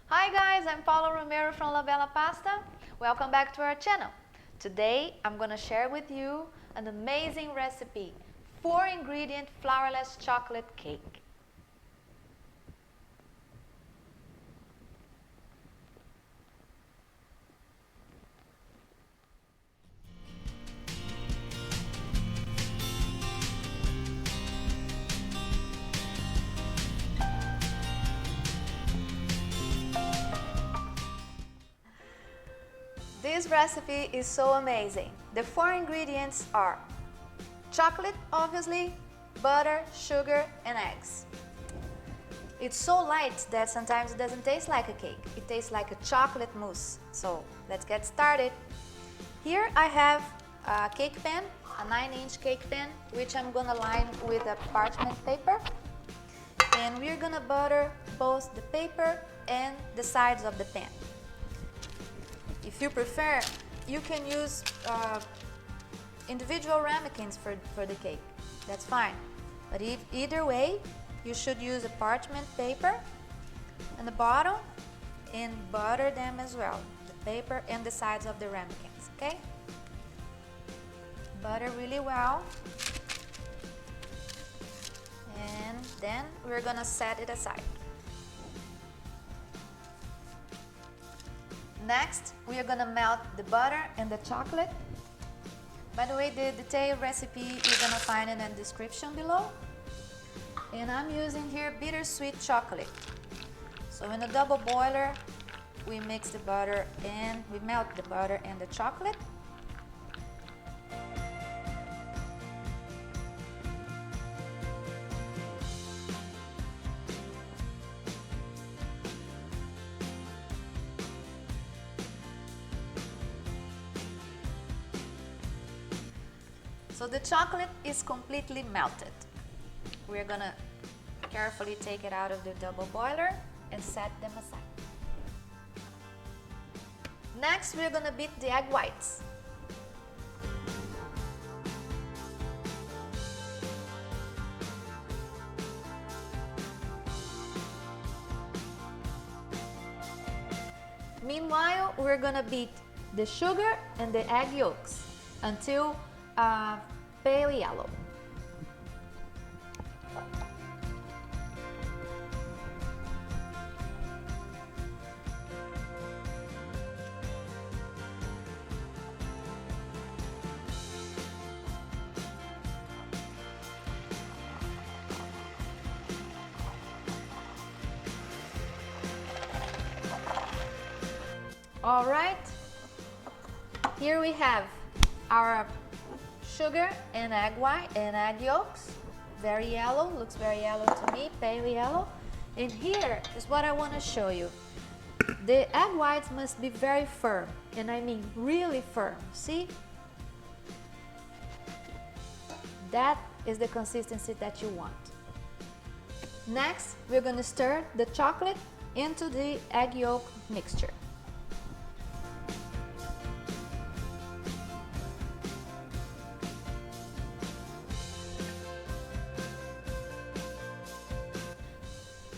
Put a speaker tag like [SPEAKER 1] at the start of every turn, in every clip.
[SPEAKER 1] Hi guys, I'm Paula Romero from La Bella Pasta. Welcome back to our channel. Today I'm gonna share with you an amazing recipe, 4-ingredient flourless chocolate cake. This recipe is so amazing. The 4 ingredients are chocolate, obviously, butter, sugar, and eggs. It's so light that sometimes it doesn't taste like a cake. It tastes like a chocolate mousse. So let's get started. Here I have a cake pan, a 9-inch cake pan, which I'm gonna line with a parchment paper. And we're gonna butter both the paper and the sides of the pan. If you prefer, you can use individual ramekins for the cake. That's fine. But either way, you should use a parchment paper on the bottom and butter them as well. The paper and the sides of the ramekins, okay? Butter really well. And then we're gonna set it aside. Next, we are gonna melt the butter and the chocolate. By the way, the detailed recipe you're gonna find in the description below. And I'm using here bittersweet chocolate. So in a double boiler, we mix the butter and we melt the butter and the chocolate. So the chocolate is completely melted. We're gonna carefully take it out of the double boiler and set them aside. Next, we're gonna beat the egg whites. Meanwhile, we're gonna beat the sugar and the egg yolks until pale yellow. All right, here we have our sugar and egg white and egg yolks. Very yellow, looks very yellow to me, pale yellow. And here is what I want to show you. The egg whites must be very firm, and I mean really firm. See? That is the consistency that you want. Next, we're going to stir the chocolate into the egg yolk mixture.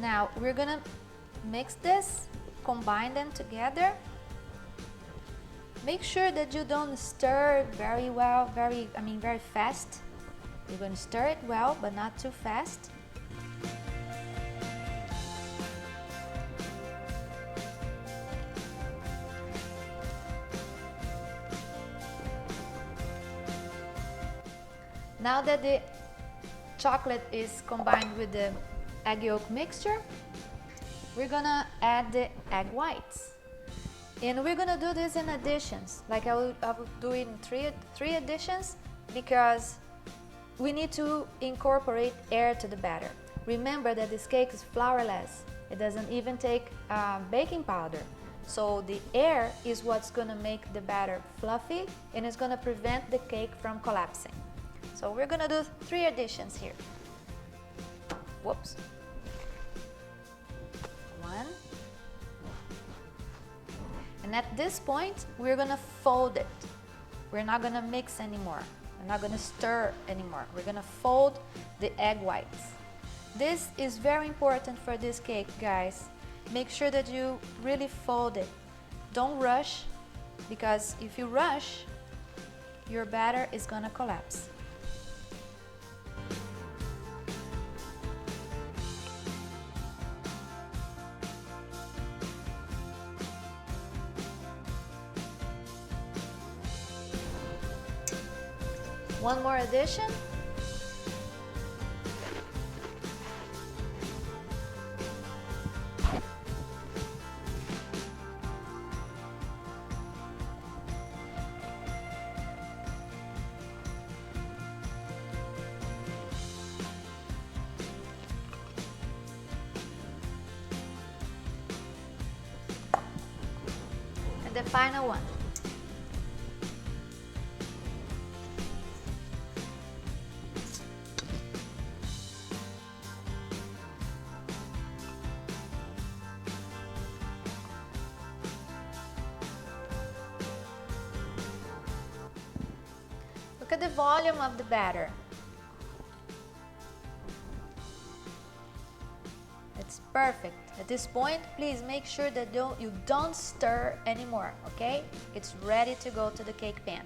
[SPEAKER 1] Now we're gonna mix this, combine them together. Make sure that you don't stir very well, very fast. You're gonna stir it well, but not too fast. Now that the chocolate is combined with the egg yolk mixture, we're gonna add the egg whites. And we're gonna do this in additions, like I will do it in three additions, because we need to incorporate air to the batter. Remember that this cake is flourless. It doesn't even take baking powder. So the air is what's gonna make the batter fluffy, and it's gonna prevent the cake from collapsing. So we're gonna do 3 additions here. Whoops. 1. And at this point, we're gonna fold it. We're not gonna mix anymore. We're not gonna stir anymore. We're gonna fold the egg whites. This is very important for this cake, guys. make sure that you really fold it. Don't rush, because if you rush, your batter is gonna collapse. One more addition. And the final one. Look at the volume of the batter. It's perfect. At this point, please make sure that you don't stir anymore, okay? It's ready to go to the cake pan.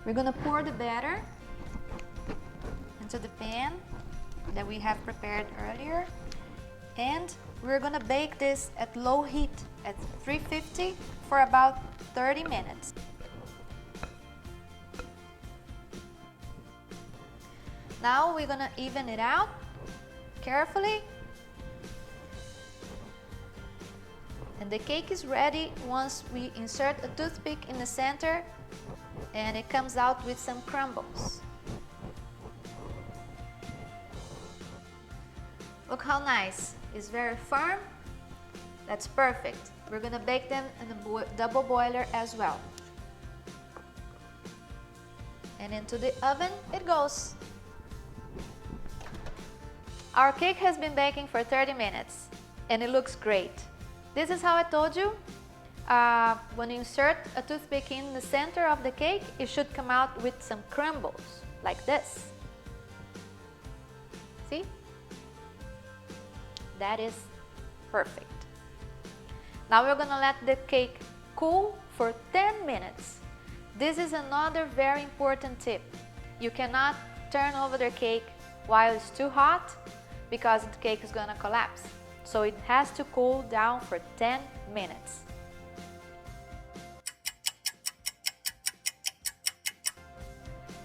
[SPEAKER 1] We're gonna pour the batter into the pan that we have prepared earlier, and we're gonna bake this at low heat at 350 for about 30 minutes. Now we're gonna even it out carefully. And the cake is ready once we insert a toothpick in the center and it comes out with some crumbles. Look how nice. It's very firm. That's perfect. We're gonna bake them in a double boiler as well. And into the oven it goes. Our cake has been baking for 30 minutes and it looks great. This is how I told you. When you insert a toothpick in the center of the cake, it should come out with some crumbles like this. See? That is perfect. Now we're gonna let the cake cool for 10 minutes. This is another very important tip. You cannot turn over the cake while it's too hot, because the cake is gonna collapse. So it has to cool down for 10 minutes.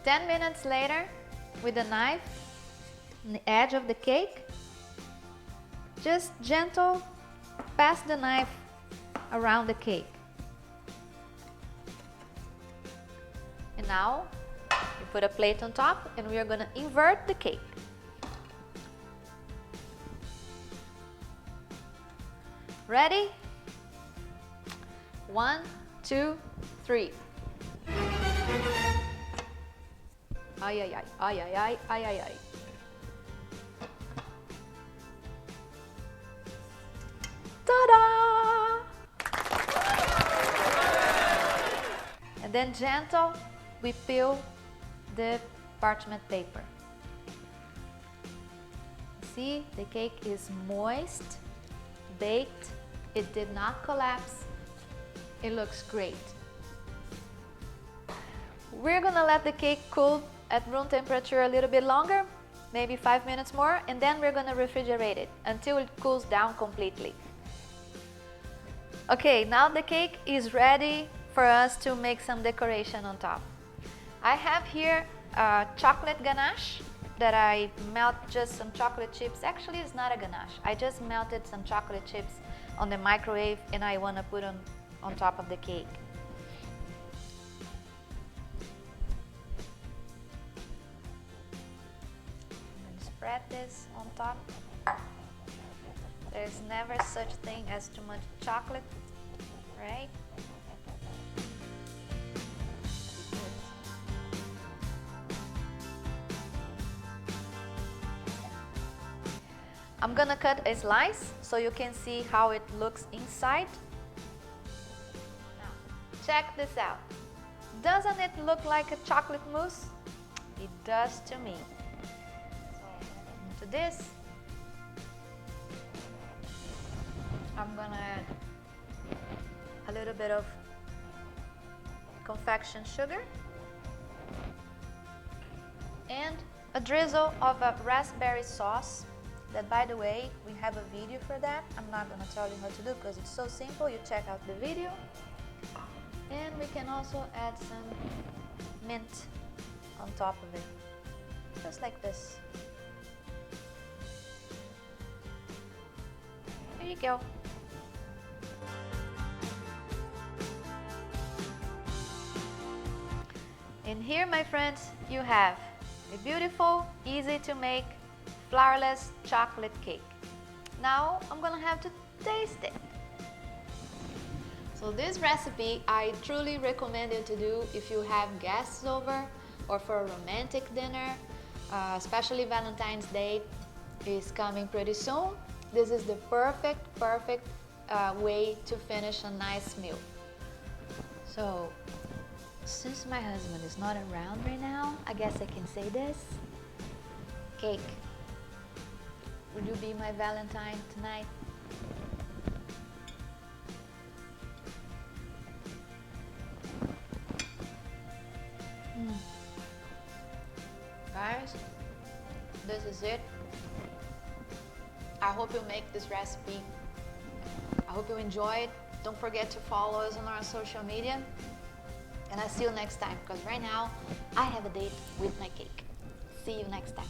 [SPEAKER 1] Ten minutes later, with a knife on the edge of the cake, just gentle pass the knife around the cake. And now you put a plate on top and we are gonna invert the cake. Ready? 1, 2, 3. Ay, ay, ay, ay, ay, ay, ay, ay, ay. Ta-da! And then gentle, we peel the parchment paper. See, the cake is moist, baked, it did not collapse, it looks great. We're gonna let the cake cool at room temperature a little bit longer, maybe 5 minutes more, and then we're gonna refrigerate it until it cools down completely. Okay, now the cake is ready for us to make some decoration on top. I have here a chocolate ganache that I melt just some chocolate chips. Actually, it's not a ganache. I just melted some chocolate chips on the microwave and I want to put on top of the cake. Spread this on top. There's never such thing as too much chocolate, right? I'm gonna cut a slice so you can see how it looks inside. Now, check this out. Doesn't it look like a chocolate mousse? It does to me. So, into this, bit of confection sugar and a drizzle of a raspberry sauce that, by the way, we have a video for that. I'm not going to tell you how to do because it's so simple. You check out the video. And we can also add some mint on top of it, just like this. There you go. And here, my friends, you have a beautiful, easy to make flourless chocolate cake. Now I'm gonna have to taste it. So this recipe I truly recommend you to do if you have guests over or for a romantic dinner, especially Valentine's Day is coming pretty soon. This is the perfect way to finish a nice meal. So since my husband is not around right now, I guess I can say this. Cake, would you be my Valentine tonight? Guys, this is it. I hope you make this recipe. I hope you enjoy it. Don't forget to follow us on our social media. And I'll see you next time, because right now I have a date with my cake. See you next time.